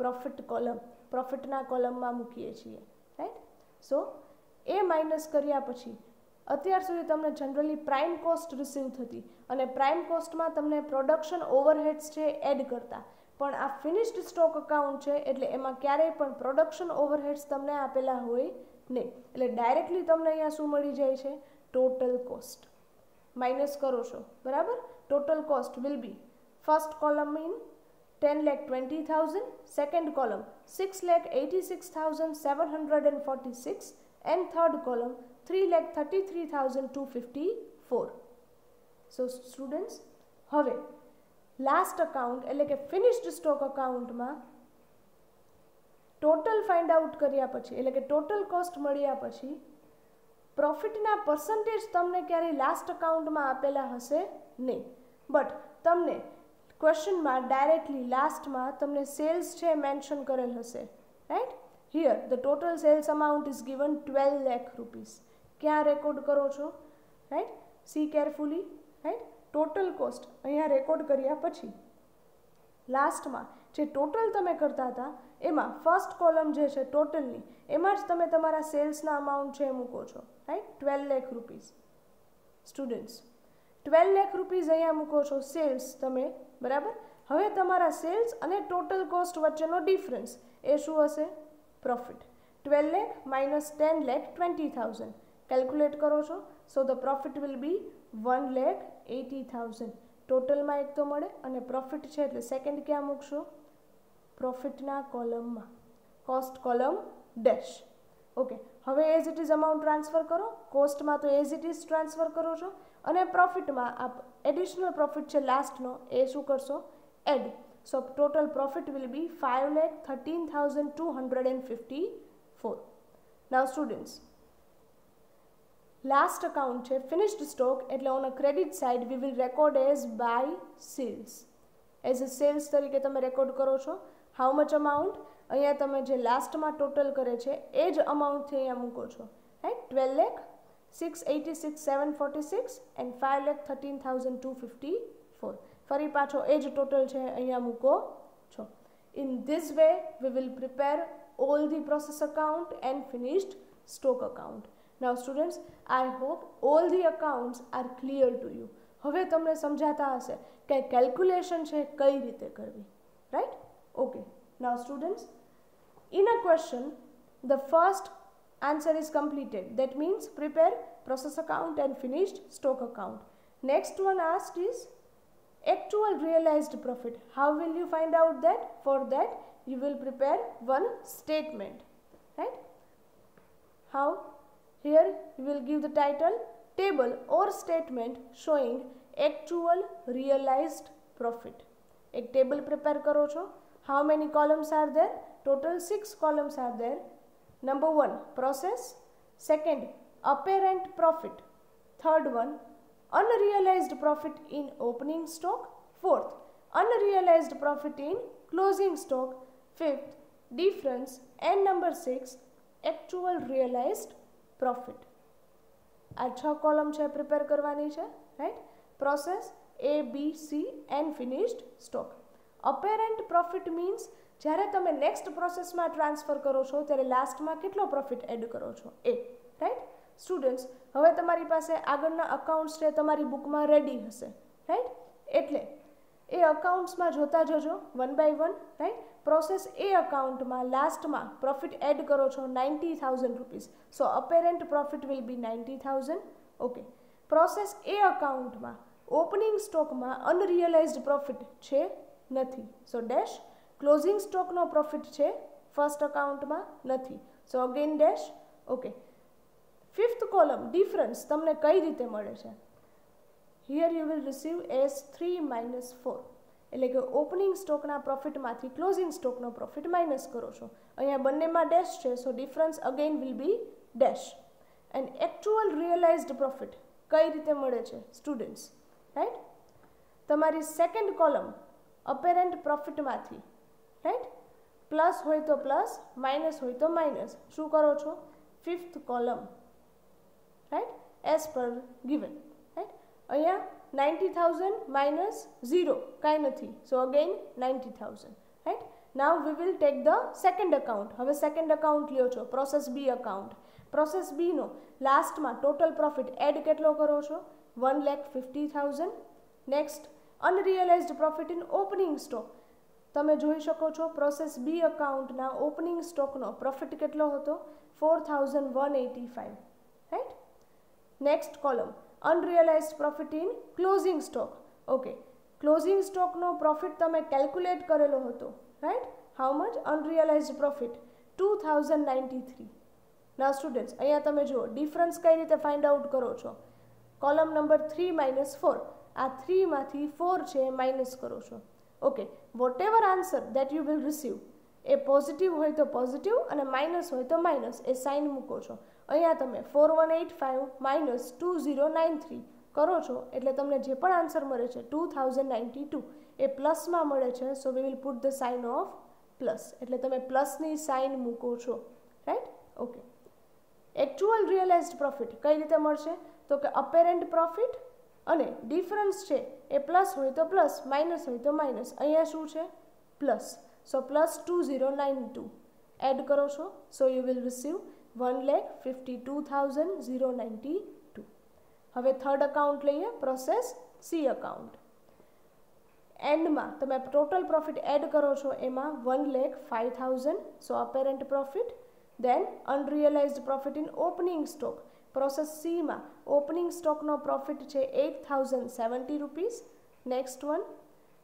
profit column. Profit ના કોલમમાં મૂકીએ છીએ, right? સો એ minus કર્યા પછી અત્યાર સુધી તમને જનરલી પ્રાઇમ કોસ્ટ રિસીવ થતી અને પ્રાઇમ કોસ્ટમાં તમને પ્રોડક્શન ઓવરહેડ્સ છે એડ કરતા. પણ આ ફિનિશ્ડ સ્ટોક અકાઉન્ટ છે એટલે એમાં ક્યારેય પણ પ્રોડક્શન ઓવરહેડ્સ તમને આપેલા હોય નહીં. એટલે ડાયરેક્ટલી તમને અહીંયા શું મળી જાય છે? Total cost. માઇનસ કરો છો, બરાબર? Total cost will be first column in 10,20,000, second column 6,86,746 and third column 3,33,254. So students, હવે લાસ્ટ અકાઉન્ટ એટલે કે ફિનિશ્ડ સ્ટોક અકાઉન્ટમાં ટોટલ ફાઇન્ડ આઉટ કર્યા પછી એટલે કે ટોટલ કોસ્ટ મળ્યા પછી પ્રોફિટના પર્સન્ટેજ તમને ક્યારેય લાસ્ટ અકાઉન્ટમાં આપેલા હશે નહીં. બટ તમને ક્વેશ્ચનમાં ડાયરેક્ટલી લાસ્ટમાં તમને સેલ્સ છે મેન્શન કરેલ હશે, right? Here the total sales amount is given 12 lakh rupees. ક્યાં રેકોર્ડ કરો છો? Right, see carefully. Right, total cost અહીંયા રેકોર્ડ કર્યા પછી લાસ્ટમાં જે ટોટલ તમે કરતા હતા એમાં ફર્સ્ટ કોલમ જે છે ટોટલની, એમાં જ તમે તમારા સેલ્સના અમાઉન્ટ છે એ મૂકો છો. Right, 12 lakh rupees. Students 12 lakh rupees અહીંયા મૂકો છો સેલ્સ તમે, બરાબર. હવે તમારા સેલ્સ અને ટોટલ કોસ્ટ વચ્ચેનો ડિફરન્સ એ શું હશે? Profit. 12 lakh minus 10 lakh 20,000 calculate કરો છો. સો ધ પ્રોફિટ વિલ બી 1,80,000. ટોટલમાં એક તો મળે અને પ્રોફિટ છે એટલે સેકન્ડ ક્યાં મૂકશો? પ્રોફિટના કોલમમાં, કોસ્ટ કોલમ ડેશ. ઓકે, હવે as it is amount transfer કરો. કોસ્ટમાં તો એઝ ઇટ ઇઝ ટ્રાન્સફર કરો છો અને પ્રોફિટમાં આ એડિશનલ પ્રોફિટ છે લાસ્ટનો એ શું કરશો? Add. So total profit will be 5,13,254. Now students, last account છે ફિનિશ્ડ સ્ટોક, એટલે on a credit side we will record as by sales. As a sales તરીકે તમે રેકોર્ડ કરો છો. How much amount? અહીંયા તમે જે લાસ્ટમાં ટોટલ કરે છે એ જ અમાઉન્ટથી અહીંયા મૂકો છો. Right, 12 lakh 686,746 and 5,13,254. ફરી પાછો એ જ ટોટલ છે અહીંયા મૂકો છો. In this way we will prepare all the process account and finished stock account. Now students, I hope all the accounts are clear to you. હવે તમને સમજાતા હશે કે કેલ્ક્યુલેશન છે કઈ રીતે કરવી. Right? Okay. Now students, in a question, the first answer is completed. That means prepare process account and finished stock account. Next one asked is actual realized profit. How will you find out that? For that, you will prepare one statement. Right? How? Here you will give the title table or statement showing actual realized profit. एक table prepare करो છો. How many columns are there? Total 6 columns are there. Number 1, process. Second, apparent profit. Third one, unrealized profit in opening stock. Fourth, unrealized profit in closing stock. Fifth, difference. And number 6, actual realized profit. આ 6 column છે prepare કરવાની છે. Right, process A, B, C and finished stock. Apparent profit means જ્યારે તમે next પ્રોસેસમાં transfer કરો છો ત્યારે લાસ્ટમાં કેટલો પ્રોફિટ એડ કરો છો એ. રાઈટ સ્ટુડન્ટ્સ, હવે તમારી પાસે આગળના અકાઉન્ટ્સ છે તમારી બુકમાં રેડી હશે. રાઈટ, એટલે એ અકાઉન્ટ્સમાં જોતા જજો one by one. Right, process A અકાઉન્ટમાં લાસ્ટમાં પ્રોફિટ એડ કરો છો 90,000 rupees. So apparent profit will be 90,000. Okay, process A અકાઉન્ટમાં ઓપનિંગ સ્ટોકમાં અનરિયલાઇઝડ પ્રોફિટ છે નથી. So dash. ક્લોઝિંગ સ્ટોકનો પ્રોફિટ છે ફર્સ્ટ અકાઉન્ટમાં નથી. So again dash. Okay, fifth column difference તમને કઈ રીતે મળે છે? Here you will receive as 3 - 4. એટલે કે ઓપનિંગ સ્ટોકના પ્રોફિટમાંથી ક્લોઝિંગ સ્ટોકનો પ્રોફિટ માઇનસ કરો છો. અહીંયા બંનેમાં ડેશ છે, so difference again will be dash. And actual realized profit કઈ રીતે મળે છે સ્ટુડન્ટ્સ? રાઈટ, તમારી સેકન્ડ કોલમ અપેરન્ટ પ્રોફિટમાંથી, રાઈટ, પ્લસ હોય તો પ્લસ, માઇનસ હોય તો માઇનસ. શું કરો છો? Fifth column. Right, as per given. Right, અહીંયા 90,000 minus 0 કાંઈ નથી. So again 90,000. Right, now we will take the second account. હવે સેકન્ડ અકાઉન્ટ લ્યો છો, પ્રોસેસ બી અકાઉન્ટ. પ્રોસેસ બીનો લાસ્ટમાં ટોટલ પ્રોફિટ એડ કેટલો કરો છો? 1,50,000. Next, unrealized profit in opening stock. તમે જોઈ શકો છો પ્રોસેસ બી અકાઉન્ટના ઓપનિંગ સ્ટોકનો પ્રોફિટ કેટલો હતો? 4,185. Right, next column unrealized profit in closing stock. Okay, closing સ્ટોકનો પ્રોફિટ તમે કેલ્ક્યુલેટ કરેલો હતો. Right, how much? Unrealized profit 2,093. ના સ્ટુડન્ટ્સ, અહીંયા તમે જુઓ ડિફરન્સ કઈ રીતે ફાઇન્ડ આઉટ કરો છો. Column number 3 - 4. આ 3માંથી 4 છે માઇનસ કરો છો. Okay, whatever answer that you will receive એ પોઝિટિવ હોય તો પોઝિટિવ અને માઇનસ હોય તો માઇનસ એ સાઇન મૂકો છો. અહીંયા તમે 4185 - 2093 કરો છો એટલે તમને જે પણ આન્સર મળે છે 2092 એ પ્લસમાં મળે છે. So we will put the sign of plus, એટલે તમે પ્લસની સાઇન મૂકો છો, right. Okay. Actual realized profit કઈ રીતે મળશે? તો કે અપેરન્ટ પ્રોફિટ અને ડિફરન્સ છે એ પ્લસ હોય તો પ્લસ, માઇનસ હોય તો માઇનસ. અહીંયા શું છે? પ્લસ. સો પ્લસ 2092 એડ કરો છો, સો યુ વિલ રિસીવ 1,52,092. હવે થર્ડ અકાઉન્ટ લઈએ, પ્રોસેસ સી અકાઉન્ટ. એન્ડમાં તમે ટોટલ પ્રોફિટ એડ કરો છો, એમાં 1,05,000, so apparent profit. Then unrealized profit in opening stock. Process સીમાં ઓપનિંગ સ્ટોકનો પ્રોફિટ છે 8,070 rupees. Next one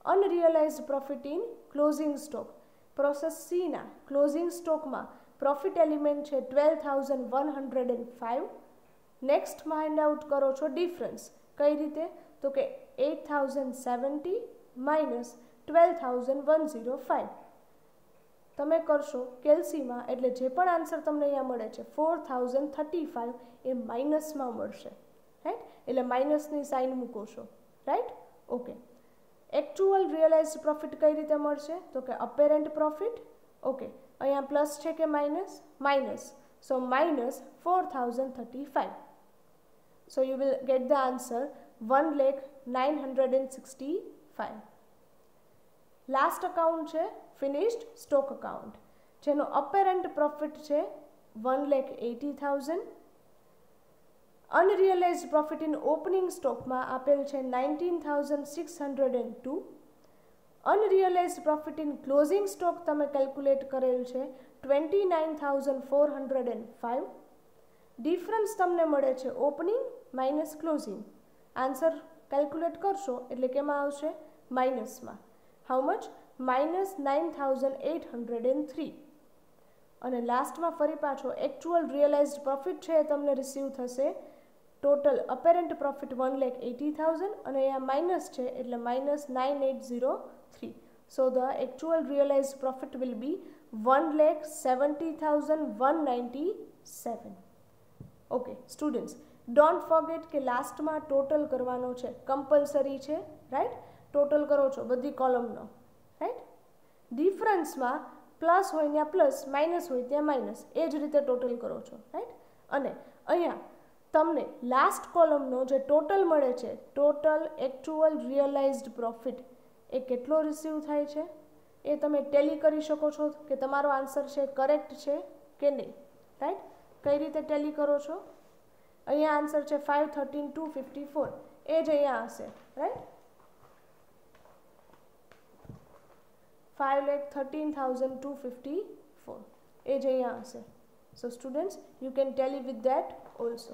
unrealized profit in closing stock. Process સીના ક્લોઝિંગ સ્ટોકમાં પ્રોફિટ એલિમેન્ટ છે 12,105. નેક્સ્ટ ફાઇન્ડ આઉટ કરો છો ડિફરન્સ. કઈ રીતે? તો કે 8,070 માઇનસ 12,105. તમે કરશો કેલ્સીમાં, એટલે જે પણ આન્સર તમને અહીંયા મળે છે 4,035 એ માઇનસમાં મળશે, રાઈટ. એટલે માઇનસની સાઇન મૂકો છો, right. Okay. Actual realized profit કઈ રીતે મળશે? તો કે અપેરન્ટ પ્રોફિટ. ઓકે. અહીંયા પ્લસ છે કે minus? Minus. So minus 4,035. So you will get the answer 1,09,65. Last account છે ફિનિશ્ડ સ્ટોક અકાઉન્ટ, જેનો અપેરન્ટ પ્રોફિટ છે 1,80,000. અનરિયલાઇઝડ પ્રોફિટ ઇન ઓપનિંગ સ્ટોકમાં આપેલ છે 19,602. Unrealized profit in closing stock તમે કેલ્ક્યુલેટ કરેલ છે 29,405. ડિફરન્સ તમને મળે છે opening minus closing. Answer calculate કરશો એટલે કેમાં આવશે? માઇનસમાં. How much? -9,803. અને લાસ્ટમાં ફરી પાછો એકચ્યુઅલ રિયલાઇઝડ પ્રોફિટ છે એ તમને રિસીવ થશે. ટોટલ અપેરન્ટ પ્રોફિટ 1,80,000 અને અહીંયા માઇનસ છે એટલે -9,803. So the actual realized profit will be 1,70,197. Okay students, don't forget કે લાસ્ટમાં ટોટલ કરવાનો છે, કમ્પલસરી છે, રાઈટ. ટોટલ કરો છો બધી કોલમનો, રાઈટ. ડિફરન્સમાં પ્લસ હોય ત્યાં પ્લસ, માઇનસ હોય ત્યાં માઇનસ, એ જ રીતે ટોટલ કરો છો, રાઈટ. અને અહીંયા તમને લાસ્ટ કોલમનો જે ટોટલ મળે છે, ટોટલ એકચ્યુઅલ રિયલાઇઝડ પ્રોફિટ, એ કેટલો રિસીવ થાય છે એ તમે ટેલી કરી શકો છો કે તમારો આન્સર છે કરેક્ટ છે કે નહીં, રાઈટ. કઈ રીતે ટેલી કરો છો? અહીંયા આન્સર છે 513,254, એ જ અહીંયા હશે, રાઈટ. 5,13,254 એ જ અહીંયા હશે. So students, you can tally with that also.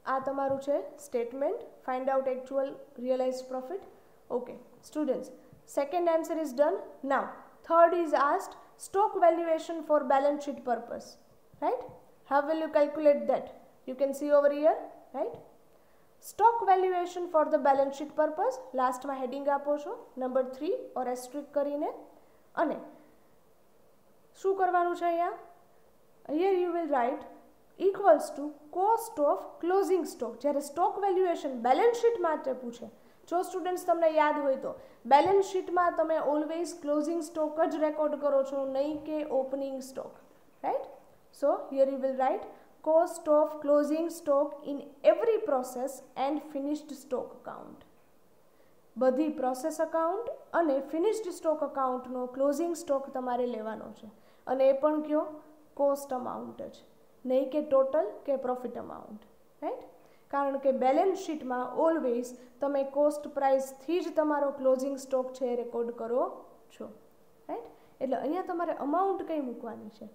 આ તમારું છે statement, find out actual realized profit. Okay students, second answer is done. Now third is asked stock valuation for balance sheet purpose, right? How will you calculate that? You can see over here, right? Stock valuation for the balance sheet purpose, last માં heading આપો છો number 3 or asterisk કરીને. અને શું કરવાનું છે અહીંયા? Here you will write equals to cost of closing stock. જ્યારે સ્ટોક વેલ્યુએશન બેલેન્સ શીટ માટે પૂછે, જો સ્ટુડન્ટ્સ તમને યાદ હોય તો બેલેન્સ શીટમાં તમે ઓલવેઝ ક્લોઝિંગ સ્ટોક જ રેકોર્ડ કરો છો, નહીં કે opening stock, right. So here you will right cost of closing stock in every process and finished stock account. બધી પ્રોસેસ અકાઉન્ટ અને ફિનિશ્ડ સ્ટોક અકાઉન્ટનો ક્લોઝિંગ સ્ટોક તમારે લેવાનો છે, અને એ પણ કયો? કોસ્ટ અમાઉન્ટ જ, નહીં કે ટોટલ કે પ્રોફિટ અમાઉન્ટ, રાઈટ. કારણ કે બેલેન્સ શીટમાં ઓલવેઝ તમે કોસ્ટ પ્રાઇસથી જ તમારો ક્લોઝિંગ સ્ટોક છે એ રેકોર્ડ કરો છો, રાઈટ. એટલે અહીંયા તમારે અમાઉન્ટ કઈ મૂકવાની છે?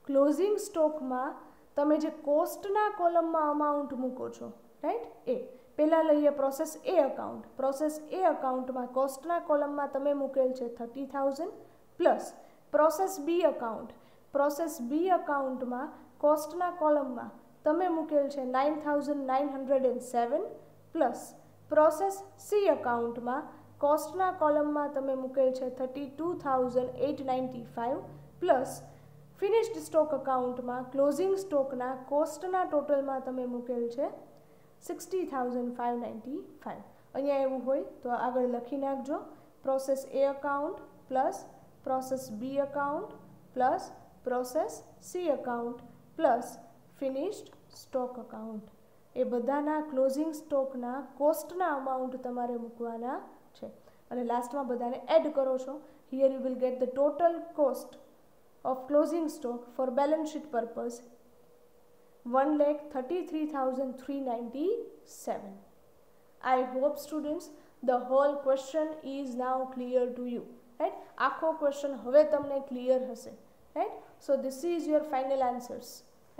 ક્લોઝિંગ સ્ટોકમાં તમે જે કોસ્ટના કોલમમાં અમાઉન્ટ મૂકો છો, રાઈટ. એ પહેલાં લઈએ process A account. Process A અકાઉન્ટમાં કોસ્ટના કોલમમાં તમે મૂકેલ છે 30,000 plus process B account. Process B અકાઉન્ટમાં કોસ્ટના કોલમમાં તમે મૂકેલ છે 9,907 પ્લસ પ્રોસેસ સી અકાઉન્ટમાં કોસ્ટના કોલમમાં તમે મૂકેલ છે 32,895 પ્લસ ફિનિશ્ડ સ્ટોક અકાઉન્ટમાં ક્લોઝિંગ સ્ટોકના કોસ્ટના ટોટલમાં તમે મૂકેલ છે 60,595. અહીંયા એવું હોય તો આગળ લખી નાખજો process A account plus process B account plus process C account plus finished stock account. એ બધાના ક્લોઝિંગ સ્ટોકના કોસ્ટના અમાઉન્ટ તમારે મૂકવાના છે અને લાસ્ટમાં બધાને એડ કરો છો. Here you will get the total cost of closing stock for balance sheet purpose 1,33,397. I hope students the whole question is now clear to you, right? આખો ક્વેશ્ચન હવે તમને ક્લિયર હશે, right? So this is your final answers,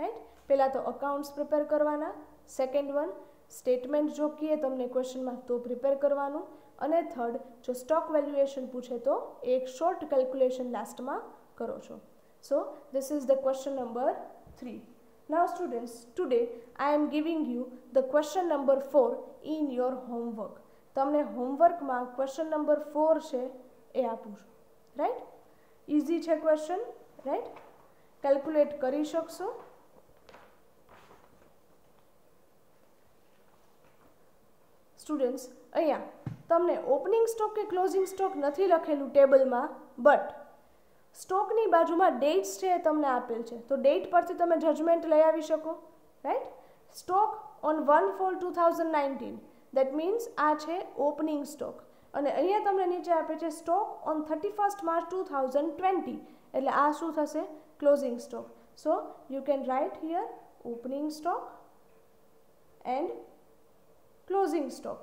right? પહેલા તો accounts prepare કરવાના, second one statement જો કીએ તમને ક્વેશ્ચનમાં તો પ્રિપેર કરવાનું, અને થર્ડ જો સ્ટોક વેલ્યુએશન પૂછે તો એક શોર્ટ કેલ્ક્યુલેશન લાસ્ટમાં કરો છો. સો this is the question number 3. Now students, today I am giving you the question number 4 in your homework. તમને હોમવર્કમાં ક્વેશ્ચન નંબર 4 છે એ આપું છું, રાઈટ? ઇઝી છે ક્વેશ્ચન, રાઈટ? કેલ્ક્યુલેટ કરી શકશો. સ્ટુડન્ટ્સ, અહીંયા તમને ઓપનિંગ સ્ટોક કે ક્લોઝિંગ સ્ટોક નથી લખેલું ટેબલમાં, બટ સ્ટોકની બાજુમાં ડેટ્સ છે એ તમને આપેલ છે, તો ડેટ પરથી તમે જજમેન્ટ લઈ આવી શકો, right? Stock on 1/4/2019, that means આ છે ઓપનિંગ સ્ટોક, અને અહીંયા તમને નીચે આપે છે સ્ટોક ઓન 31st March 2020, એટલે આ શું થશે? Closing stock. So you can write here opening stock and closing stock.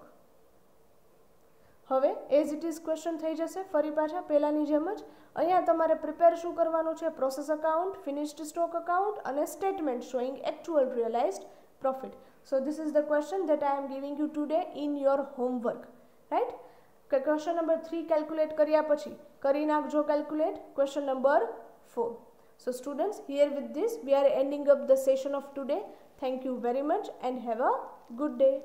હવે એઝ ઇટ ઇઝ ક્વેશ્ચન થઈ જશે ફરી પાછા પહેલાંની જેમ જ. અહીંયા તમારે પ્રિપેર શું કરવાનું છે? Process account, finished stock account અને statement showing actual realized profit. So this is the question that I am giving you today in your homework, right? Question number 3 calculate કર્યા પછી કરી નાખજો calculate question number 4. So students, here with this we are ending up the session of today. Thank you very much and have a good day.